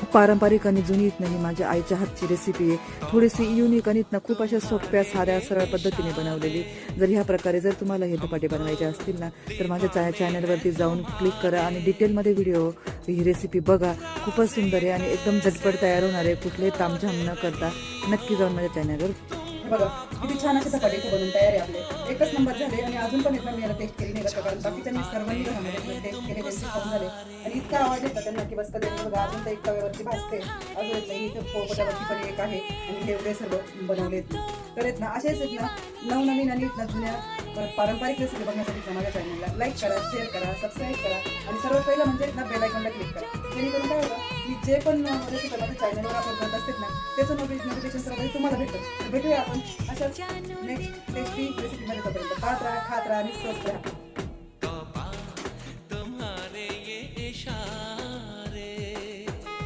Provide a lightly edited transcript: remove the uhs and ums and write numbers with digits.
खूप पारंपरिक आणि जुनी इथनं ही माझ्या आईच्या हातची रेसिपी आहे. थोडीशी युनिक आणि इथनं खूप अशा सोप्या साध्या सरळ पद्धतीने बनवलेली. जर ह्या प्रकारे जर तुम्हाला हे धपाटे बनवायचे असतील ना तर माझ्या चॅनलवरती जाऊन क्लिक करा आणि डिटेलमध्ये व्हिडिओ ही रेसिपी बघा. खूपच सुंदर आहे आणि एकदम झटपट तयार होणार आहे. कुठलेही तामझाम न करता नक्की जाऊन माझ्या चॅनलवर बघा किती छान असे धपाटे इथे बनवून तयार आहे आपले. एकच नंबर झाले आणि अजून पण एकदा मी याला टेस्ट केली नाही बरं का, कारण बाकीच्यांनी सर्वांनी घरामध्ये टेस्ट केले त्यांचे खाऊन झाले आणि इतका आवाज येतो त्यांना की बस कधी बघा अजून तर एक तव्यावरती भाजते, अजून एक नाही इथे पोपटावरती पण एक आहे आणि हे एवढे सर्व बनवले तर आहेत ना. असेच आहेत ना नवनवीन आणि जुन्या पारंपरिक रेसिपी बघण्यासाठी माझ्या चॅनलला लाईक करा, शेअर करा, सबस्क्राईब करा आणि सर्वात पहिलं म्हणजे ना बेल आयकॉनला क्लिक करा. जेणेकरून काय होतं की जे पण रेसिपी माझ्या चॅनलवर अपलोड करत असतात ना त्याचं नोटिफिकेशन सर्वांनी तुम्हाला भेटतं. भेटूया आपण अशाच नेक्स्ट टेस्टी रेसिपीमध्ये. तोपर्यंत खात राहा आणि स्वस्त राहा.